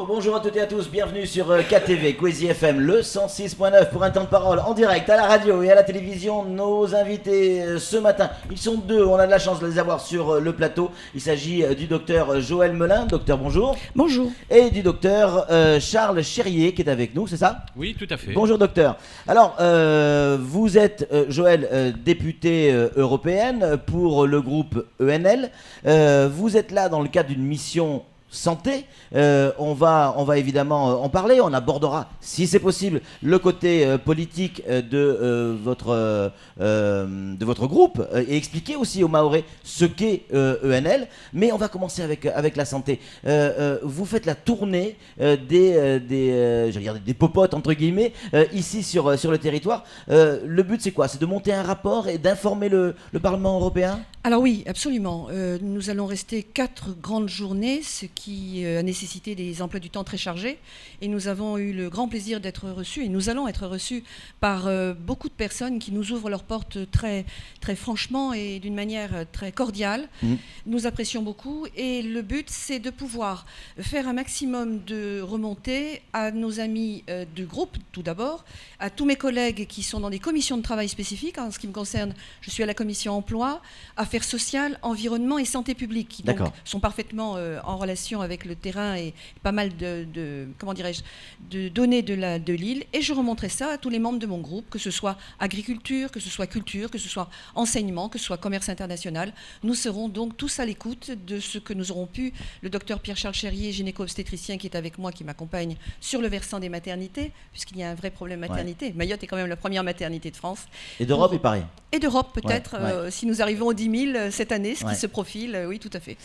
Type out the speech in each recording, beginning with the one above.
Bonjour à toutes et à tous, bienvenue sur KTV, Kwezi FM, le 106.9 pour un temps de parole en direct à la radio et à la télévision. Nos invités ce matin, ils sont deux, on a de la chance de les avoir sur le plateau. Il s'agit du docteur Joël Melin. Docteur, bonjour. Bonjour. Et du docteur Charles Chérier qui est avec nous, c'est ça? Oui, tout à fait. Bonjour docteur. Alors, vous êtes, Joël, députée européenne pour le groupe ENL. Vous êtes là dans le cadre d'une mission santé. On va évidemment en parler. On abordera, si c'est possible, le côté politique de votre groupe et expliquer aussi aux Mahorais ce qu'est ENL. Mais on va commencer avec la santé. Vous faites la tournée des popotes entre guillemets ici sur le territoire. Le but c'est quoi? C'est de monter un rapport et d'informer le Parlement européen? Alors oui, absolument. Nous allons rester 4 grandes journées, ce qui a nécessité des emplois du temps très chargés. Et nous avons eu le grand plaisir d'être reçus, et nous allons être reçus par beaucoup de personnes qui nous ouvrent leurs portes très, très franchement et d'une manière très cordiale. Nous apprécions beaucoup. Et le but, c'est de pouvoir faire un maximum de remontées à nos amis du groupe, tout d'abord, à tous mes collègues qui sont dans des commissions de travail spécifiques. En ce qui me concerne, je suis à la commission emploi, affaires sociales, environnement et santé publique, qui donc sont parfaitement en relation avec le terrain et pas mal de données de l'île. Et je remonterai ça à tous les membres de mon groupe, que ce soit agriculture, que ce soit culture, que ce soit enseignement, que ce soit commerce international. Nous serons donc tous à l'écoute de ce que nous aurons pu. Le docteur Pierre-Charles Chérier, gynéco-obstétricien qui est avec moi, qui m'accompagne sur le versant des maternités, puisqu'il y a un vrai problème maternité. Ouais. Mayotte est quand même la première maternité de France. Et d'Europe, il paraît. Et d'Europe, peut-être, si nous arrivons aux 10 000 cette année, ce qui se profile, oui, tout à fait.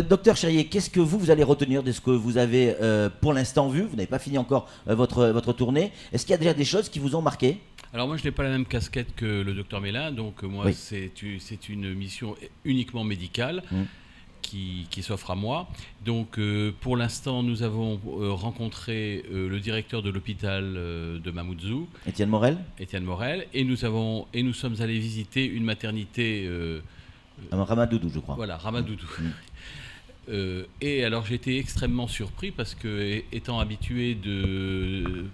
Docteur Chérier, qu'est-ce que vous allez retenir de ce que vous avez pour l'instant vu? Vous n'avez pas fini encore votre tournée. Est-ce qu'il y a déjà des choses qui vous ont marqué? Alors moi, je n'ai pas la même casquette que le docteur Melin, donc moi, c'est une mission uniquement médicale. Qui s'offre à moi. Donc pour l'instant, nous avons rencontré le directeur de l'hôpital de Mamoudzou, Étienne Morel, et nous sommes allés visiter une maternité Ramadoudou, je crois. Voilà, Ramadoudou. Et alors j'ai été extrêmement surpris parce que, étant habitué de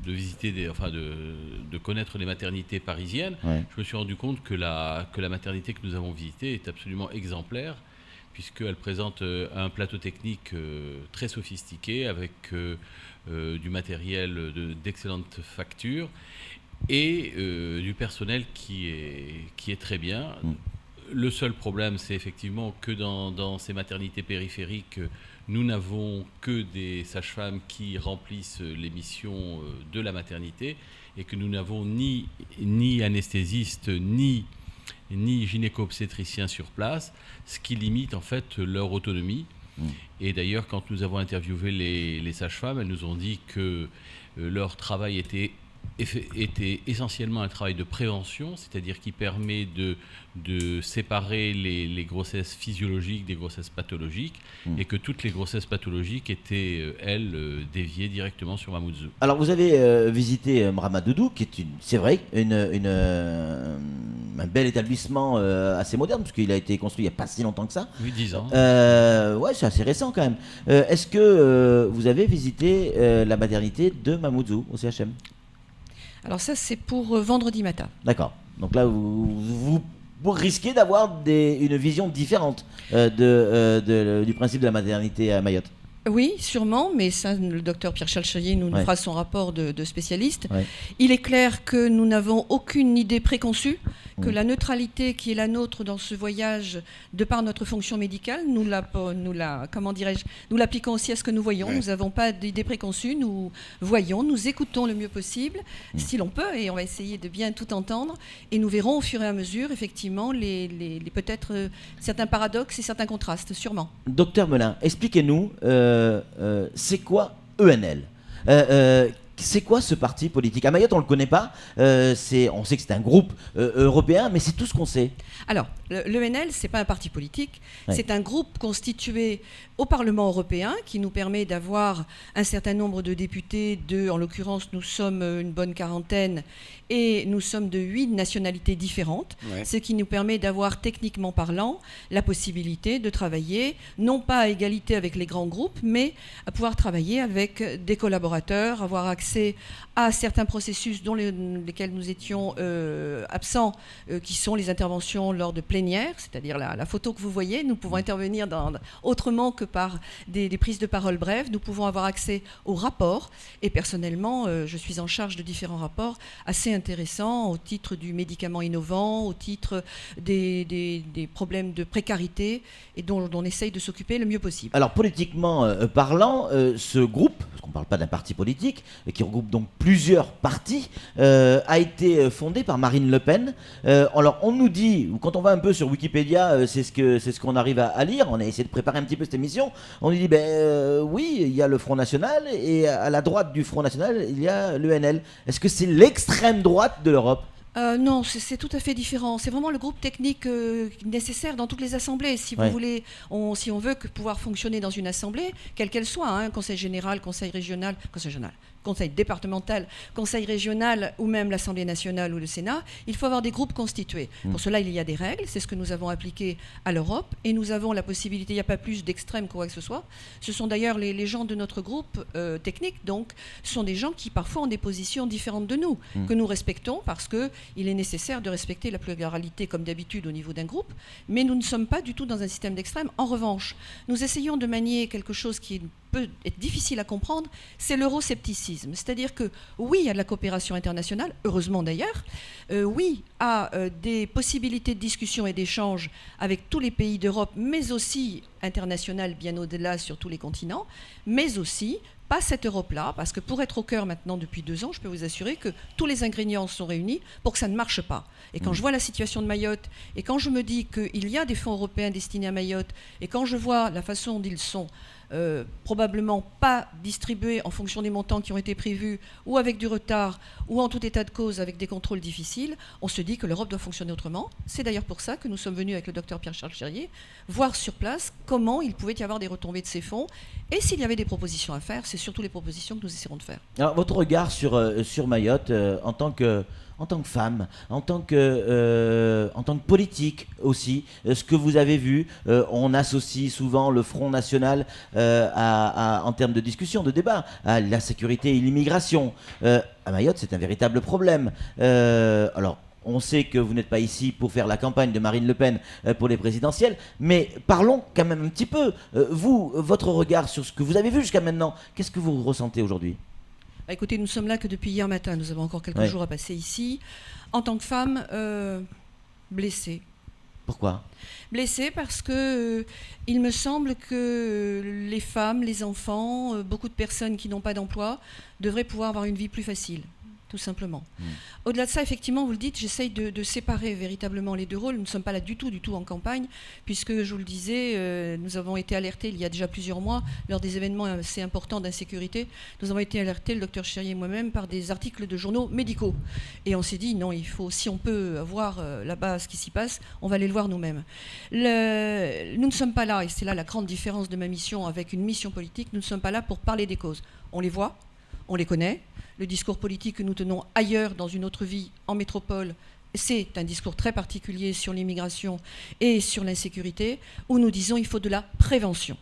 visiter de connaître les maternités parisiennes, je me suis rendu compte que la maternité que nous avons visitée est absolument exemplaire, puisqu'elle présente un plateau technique très sophistiqué avec du matériel d'excellente facture et du personnel qui est très bien. Le seul problème, c'est effectivement que dans ces maternités périphériques, nous n'avons que des sages-femmes qui remplissent les missions de la maternité et que nous n'avons ni anesthésistes ni gynéco-obstétriciens sur place, ce qui limite en fait leur autonomie. Et d'ailleurs, quand nous avons interviewé les sages-femmes, elles nous ont dit que leur travail était essentiellement un travail de prévention, c'est-à-dire qui permet de séparer les grossesses physiologiques des grossesses pathologiques, et que toutes les grossesses pathologiques étaient, elles, déviées directement sur Mamoudzou. Alors vous avez visité Ramadoudou, qui est c'est vrai, un bel établissement assez moderne, puisqu'il a été construit il n'y a pas si longtemps que ça. Oui, 10 ans. Ouais, c'est assez récent quand même. Est-ce que vous avez visité la maternité de Mamoudzou au CHM? Alors ça, c'est pour vendredi matin. D'accord. Donc là, vous risquez d'avoir une vision différente du principe de la maternité à Mayotte. Oui, sûrement, mais ça, le docteur Pierre-Charles Chérier nous fera son rapport de spécialiste. Ouais. Il est clair que nous n'avons aucune idée préconçue, que la neutralité qui est la nôtre dans ce voyage, de par notre fonction médicale, nous l'appliquons aussi à ce que nous voyons. Nous n'avons pas d'idée préconçue, nous voyons, nous écoutons le mieux possible, si l'on peut, et on va essayer de bien tout entendre, et nous verrons au fur et à mesure, effectivement, peut-être certains paradoxes et certains contrastes, sûrement. Docteur Melin, expliquez-nous, c'est quoi ENL? c'est quoi ce parti politique? À Mayotte, on le connaît pas. On sait que c'est un groupe européen, mais c'est tout ce qu'on sait. Alors, l'ENL, ce n'est pas un parti politique, Ouais. c'est un groupe constitué au Parlement européen qui nous permet d'avoir un certain nombre de députés. En l'occurrence, nous sommes une bonne quarantaine et nous sommes de 8 nationalités différentes, Ouais. ce qui nous permet d'avoir, techniquement parlant, la possibilité de travailler, non pas à égalité avec les grands groupes, mais à pouvoir travailler avec des collaborateurs, avoir accès à certains processus dont lesquels nous étions absents, qui sont les interventions lors de plénières, c'est-à-dire la photo que vous voyez. Nous pouvons intervenir autrement que par des prises de parole brèves. Nous pouvons avoir accès aux rapports. Et personnellement, je suis en charge de différents rapports assez intéressants au titre du médicament innovant, au titre des problèmes de précarité et dont on essaye de s'occuper le mieux possible. Alors politiquement parlant, ce groupe, parce qu'on ne parle pas d'un parti politique, qui regroupe donc plusieurs partis, a été fondé par Marine Le Pen. Alors on nous dit, ou quand on va un peu sur Wikipédia, c'est ce qu'on arrive à lire, on a essayé de préparer un petit peu cette émission, on nous dit, oui, il y a le Front National, et à la droite du Front National, il y a l'ENL. Est-ce que c'est l'extrême droite de l'Europe? Non, c'est tout à fait différent. C'est vraiment le groupe technique nécessaire dans toutes les assemblées. Si vous Ouais. voulez, si on veut pouvoir fonctionner dans une assemblée, quelle qu'elle soit, hein, conseil général, conseil régional, conseil départemental, conseil régional ou même l'Assemblée nationale ou le Sénat, il faut avoir des groupes constitués. Pour cela, il y a des règles, c'est ce que nous avons appliqué à l'Europe, et nous avons la possibilité, il n'y a pas plus d'extrêmes quoi que ce soit. Ce sont d'ailleurs les gens de notre groupe technique, donc, sont des gens qui parfois ont des positions différentes de nous, que nous respectons parce qu'il est nécessaire de respecter la pluralité comme d'habitude au niveau d'un groupe, mais nous ne sommes pas du tout dans un système d'extrême. En revanche, nous essayons de manier quelque chose qui peut être difficile à comprendre, c'est l'euroscepticisme. C'est-à-dire que oui, il y a de la coopération internationale, heureusement d'ailleurs, oui, à des possibilités de discussion et d'échange avec tous les pays d'Europe, mais aussi international bien au-delà sur tous les continents, mais aussi pas cette Europe-là, parce que pour être au cœur maintenant depuis 2 ans, je peux vous assurer que tous les ingrédients sont réunis pour que ça ne marche pas. Et quand je vois la situation de Mayotte, et quand je me dis qu'il y a des fonds européens destinés à Mayotte, et quand je vois la façon dont ils sont probablement pas distribués en fonction des montants qui ont été prévus, ou avec du retard, ou en tout état de cause avec des contrôles difficiles, on se dit que l'Europe doit fonctionner autrement. C'est d'ailleurs pour ça que nous sommes venus avec le docteur Pierre-Charles Chérier voir sur place comment il pouvait y avoir des retombées de ces fonds, et s'il y avait des propositions à faire, c'est surtout les propositions que nous essaierons de faire. Alors, votre regard sur Mayotte en tant que femme, en tant que politique aussi, ce que vous avez vu, on associe souvent le Front National en termes de discussion, de débat, à la sécurité et l'immigration. À Mayotte, c'est un véritable problème. Alors, on sait que vous n'êtes pas ici pour faire la campagne de Marine Le Pen pour les présidentielles, mais parlons quand même un petit peu. Votre regard sur ce que vous avez vu jusqu'à maintenant, qu'est-ce que vous ressentez aujourd'hui ? Écoutez, nous sommes là que depuis hier matin, nous avons encore quelques jours à passer ici. En tant que femme, blessée. Pourquoi ? Blessée parce que il me semble que les femmes, les enfants, beaucoup de personnes qui n'ont pas d'emploi devraient pouvoir avoir une vie plus facile, tout simplement. Au-delà de ça, effectivement, vous le dites, j'essaye de séparer véritablement les deux rôles. Nous ne sommes pas là du tout en campagne, puisque, je vous le disais, nous avons été alertés il y a déjà plusieurs mois, lors des événements assez importants d'insécurité, nous avons été alertés, le docteur Chérier et moi-même, par des articles de journaux médicaux. Et on s'est dit, non, il faut, si on peut voir là-bas ce qui s'y passe, on va aller le voir nous-mêmes. Nous ne sommes pas là, et c'est là la grande différence de ma mission avec une mission politique, nous ne sommes pas là pour parler des causes. On les voit, on les connaît. Le discours politique que nous tenons ailleurs dans une autre vie, en métropole, c'est un discours très particulier sur l'immigration et sur l'insécurité, où nous disons qu'il faut de la prévention.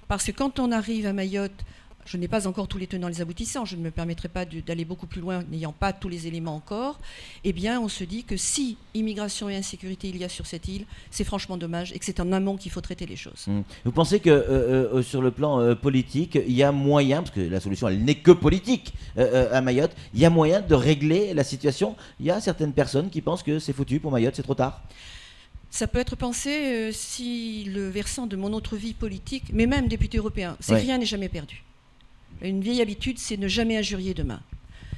Parce que quand on arrive à Mayotte, je n'ai pas encore tous les tenants et les aboutissants, je ne me permettrai pas d'aller beaucoup plus loin, n'ayant pas tous les éléments encore, eh bien on se dit que si immigration et insécurité il y a sur cette île, c'est franchement dommage et que c'est en amont qu'il faut traiter les choses. Vous pensez que sur le plan politique, il y a moyen, parce que la solution elle n'est que politique à Mayotte, il y a moyen de régler la situation? Il y a certaines personnes qui pensent que c'est foutu pour Mayotte, c'est trop tard. Ça peut être pensé si le versant de mon autre vie politique, mais même député européen, c'est que rien n'est jamais perdu. Une vieille habitude, c'est ne jamais injurier demain.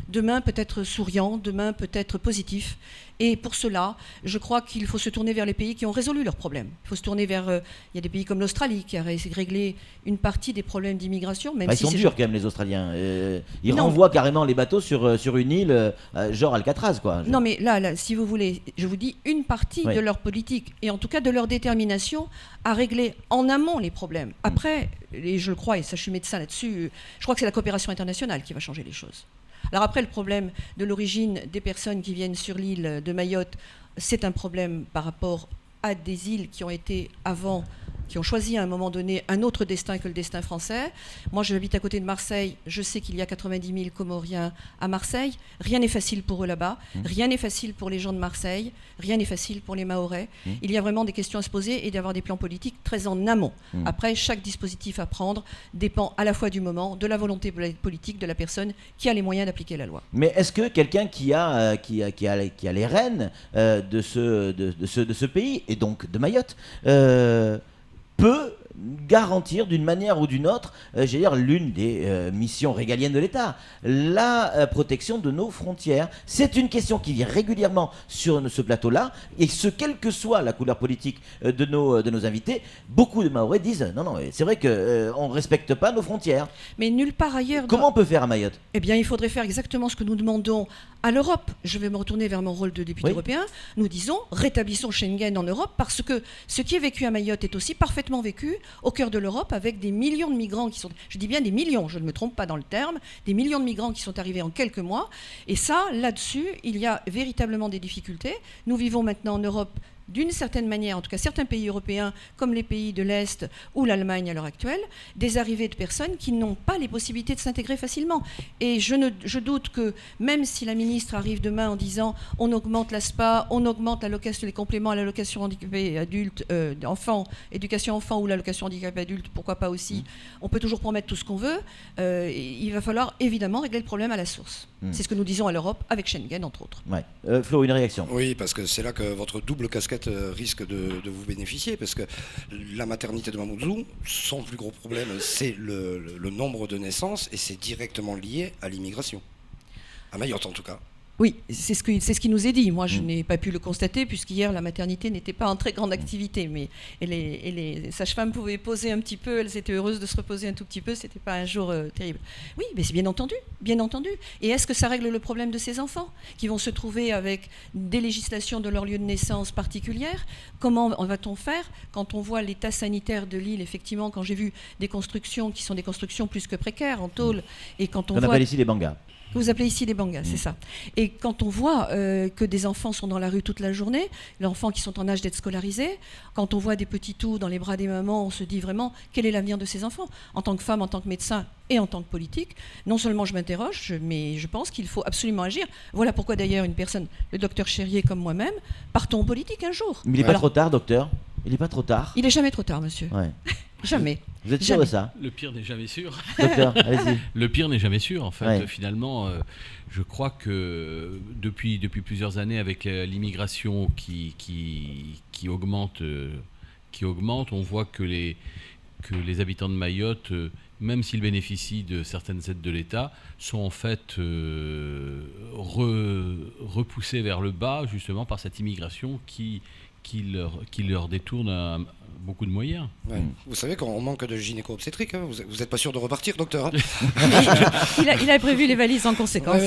Demain peut être souriant, demain peut être positif. Et pour cela, je crois qu'il faut se tourner vers les pays qui ont résolu leurs problèmes. Il faut se tourner vers... il y a des pays comme l'Australie qui a réglé une partie des problèmes d'immigration. Même Ils sont durs quand même, les Australiens. Ils renvoient carrément les bateaux sur une île, genre Alcatraz, quoi. Non, mais là, si vous voulez, je vous dis une partie de leur politique, et en tout cas de leur détermination à régler en amont les problèmes. Après, et je le crois, et ça je suis médecin là-dessus, je crois que c'est la coopération internationale qui va changer les choses. Alors après, le problème de l'origine des personnes qui viennent sur l'île de Mayotte, c'est un problème par rapport à des îles qui ont été avant, qui ont choisi à un moment donné un autre destin que le destin français. Moi, j'habite à côté de Marseille. Je sais qu'il y a 90 000 Comoriens à Marseille. Rien n'est facile pour eux là-bas. Rien n'est facile pour les gens de Marseille. Rien n'est facile pour les Mahorais. Il y a vraiment des questions à se poser et d'avoir des plans politiques très en amont. Après, chaque dispositif à prendre dépend à la fois du moment, de la volonté politique de la personne qui a les moyens d'appliquer la loi. Mais est-ce que quelqu'un qui a les rênes de ce pays, et donc de Mayotte, peut garantir d'une manière ou d'une autre, j'allais dire l'une des missions régaliennes de l'État, la protection de nos frontières? C'est une question qui vient régulièrement sur ce plateau-là, et quelle que soit la couleur politique de nos invités, beaucoup de Mahorais disent non, c'est vrai qu'on ne respecte pas nos frontières. Mais nulle part ailleurs... Comment on peut faire à Mayotte? Eh bien, il faudrait faire exactement ce que nous demandons à l'Europe. Je vais me retourner vers mon rôle de député européen. Nous disons, rétablissons Schengen en Europe, parce que ce qui est vécu à Mayotte est aussi parfaitement vécu au cœur de l'Europe, avec des millions de migrants qui sont, je dis bien des millions, je ne me trompe pas dans le terme, des millions de migrants qui sont arrivés en quelques mois. Et ça, là-dessus, il y a véritablement des difficultés. Nous vivons maintenant en Europe d'une certaine manière, en tout cas certains pays européens, comme les pays de l'Est ou l'Allemagne à l'heure actuelle, des arrivées de personnes qui n'ont pas les possibilités de s'intégrer facilement. Et je doute que, même si la ministre arrive demain en disant on augmente l'ASPA, on augmente l'allocation, les compléments à l'allocation handicapé adulte, enfant, éducation enfant ou l'allocation handicapé adulte, pourquoi pas aussi, on peut toujours promettre tout ce qu'on veut, il va falloir évidemment régler le problème à la source. C'est ce que nous disons à l'Europe, avec Schengen entre autres. Ouais. Flo, une réaction? Oui, parce que c'est là que votre double casquette risque de vous bénéficier, parce que la maternité de Mamoudzou, son plus gros problème, c'est le nombre de naissances, et c'est directement lié à l'immigration. À Mayotte en tout cas. Oui, c'est ce qui nous est dit. Moi, je n'ai pas pu le constater, puisqu'hier, la maternité n'était pas en très grande activité. Mais les sages-femmes pouvaient poser un petit peu, elles étaient heureuses de se reposer un tout petit peu, ce n'était pas un jour terrible. Oui, mais c'est bien entendu, bien entendu. Et est-ce que ça règle le problème de ces enfants qui vont se trouver avec des législations de leur lieu de naissance particulières? Comment va-t-on faire quand on voit l'état sanitaire de l'île? Effectivement, quand j'ai vu des constructions qui sont des constructions plus que précaires, en tôle, et quand on appelle ici les bangas. Vous appelez ici des bangas, c'est ça. Et quand on voit que des enfants sont dans la rue toute la journée, les enfants qui sont en âge d'être scolarisés, quand on voit des petits tout dans les bras des mamans, on se dit vraiment quel est l'avenir de ces enfants? En tant que femme, en tant que médecin et en tant que politique, non seulement je m'interroge, mais je pense qu'il faut absolument agir. Voilà pourquoi d'ailleurs une personne, le docteur Chérier comme moi-même, partons en politique un jour. Mais il n'est pas trop tard, docteur? Il n'est pas trop tard? Il n'est jamais trop tard, monsieur. Ouais. Jamais. Vous êtes sûr de ça? Le pire n'est jamais sûr. Docteur, allez-y. Le pire n'est jamais sûr, en fait. Ouais. Finalement, je crois que depuis plusieurs années, avec l'immigration qui augmente, on voit que les habitants de Mayotte, même s'ils bénéficient de certaines aides de l'État, sont en fait repoussés vers le bas, justement, par cette immigration qui leur détourne beaucoup de moyens. Ouais. Vous savez qu'on manque de gynéco-obstétrique, hein. Vous n'êtes pas sûr de repartir, docteur, hein? il a prévu les valises en conséquence.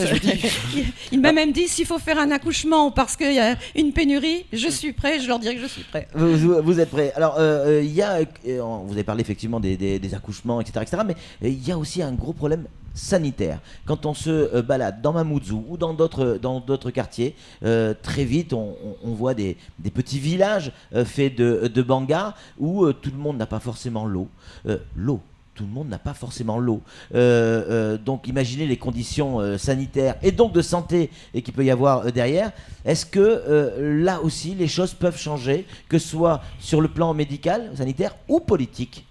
Il m'a même dit s'il faut faire un accouchement parce qu'il y a une pénurie, je suis prêt, je leur dirai que je suis prêt. Vous êtes prêt. Alors, vous avez parlé effectivement des accouchements, etc., mais il y a aussi un gros problème sanitaire. Quand on se balade dans Mamoudzou ou dans d'autres quartiers, très vite on voit des petits villages faits de bangas où tout le monde n'a pas forcément l'eau. Tout le monde n'a pas forcément l'eau. Donc imaginez les conditions sanitaires et donc de santé et qu'il peut y avoir derrière. Est-ce que là aussi les choses peuvent changer, que ce soit sur le plan médical, sanitaire ou politique?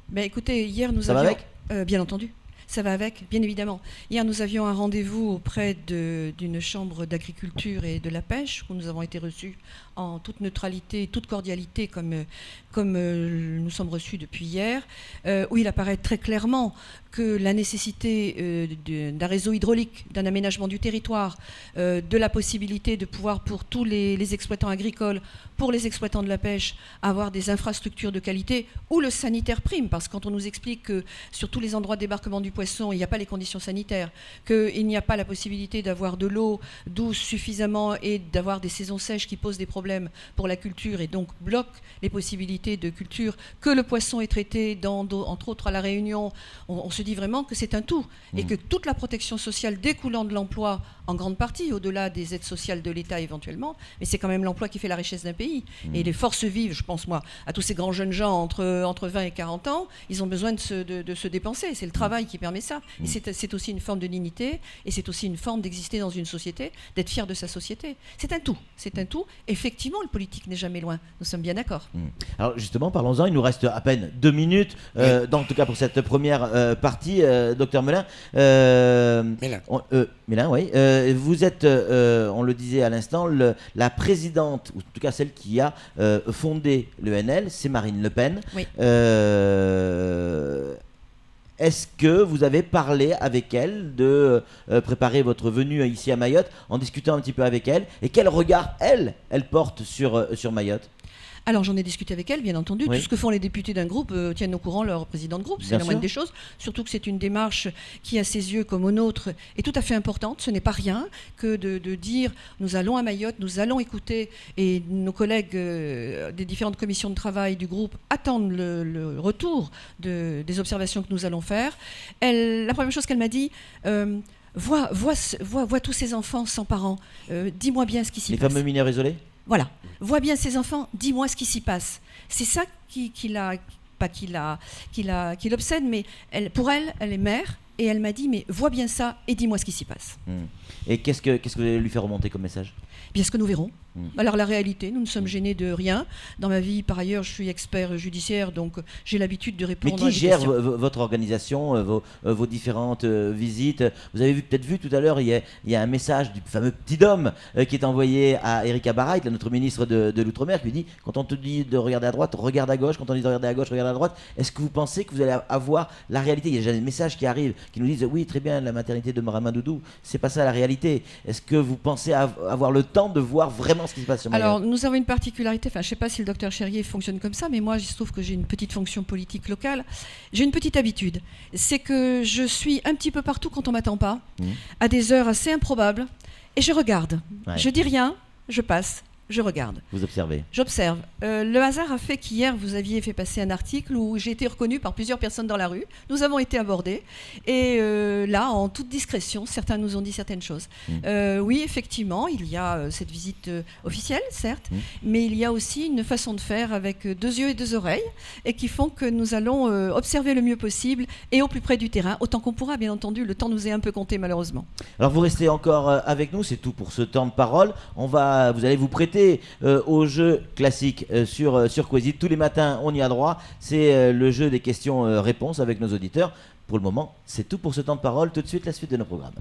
Ben, écoutez, hier nous Ça avions... va avec bien entendu. Ça va avec, bien évidemment. Hier, nous avions un rendez-vous auprès d'une chambre d'agriculture et de la pêche, où nous avons été reçus en toute neutralité, toute cordialité, comme nous sommes reçus depuis hier, où il apparaît très clairement que la nécessité d'un réseau hydraulique, d'un aménagement du territoire, de la possibilité de pouvoir pour tous les exploitants agricoles, pour les exploitants de la pêche, avoir des infrastructures de qualité où le sanitaire prime. Parce que quand on nous explique que sur tous les endroits de débarquement du poisson, il n'y a pas les conditions sanitaires, qu'il n'y a pas la possibilité d'avoir de l'eau douce suffisamment et d'avoir des saisons sèches qui posent des problèmes pour la culture et donc bloquent les possibilités de culture, que le poisson est traité entre autres à La Réunion, on se dit vraiment que c'est un tout et que toute la protection sociale découlant de l'emploi en grande partie, au-delà des aides sociales de l'État éventuellement, mais c'est quand même l'emploi qui fait la richesse d'un pays. Et les forces vives, je pense moi, à tous ces grands jeunes gens entre 20 et 40 ans, ils ont besoin de se dépenser. C'est le travail qui permet ça. Et c'est aussi une forme de dignité et c'est aussi une forme d'exister dans une société, d'être fier de sa société. C'est un tout. C'est un tout. Effectivement, le politique n'est jamais loin. Nous sommes bien d'accord. Alors justement, parlons-en. Il nous reste à peine 2 minutes, en tout cas pour cette première partie, docteur Mélin. Mélin, oui. Vous êtes, on le disait à l'instant, la présidente, ou en tout cas celle qui a fondé l'ENL, c'est Marine Le Pen. Oui. Est-ce que vous avez parlé avec elle de préparer votre venue ici à Mayotte, en discutant un petit peu avec elle, et quel regard elle porte sur Mayotte? Alors j'en ai discuté avec elle, bien entendu. Oui. Tout ce que font les députés d'un groupe tiennent au courant leur président de groupe, c'est Bien la moindre sûr. des choses. Surtout que c'est une démarche qui, à ses yeux comme aux nôtres, est tout à fait importante. Ce n'est pas rien que de dire nous allons à Mayotte, nous allons écouter, et nos collègues des différentes commissions de travail du groupe attendent le retour des observations que nous allons faire. La première chose qu'elle m'a dit, vois tous ces enfants sans parents, dis-moi bien ce qui s'y Les passe. fameux mineurs isolés? Voilà, vois bien ces enfants, dis-moi ce qui s'y passe. C'est ça qui l'obsède, mais pour elle, elle est mère, et elle m'a dit, mais vois bien ça et dis-moi ce qui s'y passe. Et qu'est-ce que vous allez lui faire remonter comme message? Bien ce que nous verrons. Alors la réalité, nous ne sommes gênés de rien. Dans ma vie, par ailleurs, je suis expert judiciaire, donc j'ai l'habitude de Mais répondre à qui des gère questions. votre organisation, vos différentes visites? Vous avez peut-être vu tout à l'heure, il y a un message du fameux petit homme qui est envoyé à Erika Barait, notre ministre de l'Outre-mer, qui dit, quand on te dit de regarder à droite, regarde à gauche, quand on dit de regarder à gauche, regarde à droite. Est-ce que vous pensez que vous allez avoir la réalité? Il y a déjà des messages qui arrivent, qui nous disent, oui, très bien, la maternité de Maramadoudou, c'est pas ça la réalité. Est-ce que vous pensez avoir le temps de voir vraiment ce qui se passe sur Mayotte? Alors, nous avons une particularité, je ne sais pas si le docteur Cherrier fonctionne comme ça, mais moi, il se trouve que j'ai une petite fonction politique locale. J'ai une petite habitude, c'est que je suis un petit peu partout quand on ne m'attend pas, à des heures assez improbables, et je regarde. Ouais. Je dis rien, je passe, je regarde. Vous observez. J'observe. Le hasard a fait qu'hier, vous aviez fait passer un article où j'ai été reconnue par plusieurs personnes dans la rue. Nous avons été abordés. Et là, en toute discrétion, certains nous ont dit certaines choses. Oui, effectivement, il y a cette visite officielle, certes, mais il y a aussi une façon de faire avec 2 yeux et 2 oreilles, et qui font que nous allons observer le mieux possible et au plus près du terrain, autant qu'on pourra, bien entendu. Le temps nous est un peu compté, malheureusement. Alors vous restez encore avec nous, c'est tout pour ce temps de parole. Vous allez vous prêter au jeu classique sur Quizit. Tous les matins, on y a droit. C'est le jeu des questions-réponses avec nos auditeurs. Pour le moment, c'est tout pour ce temps de parole. Tout de suite, la suite de nos programmes.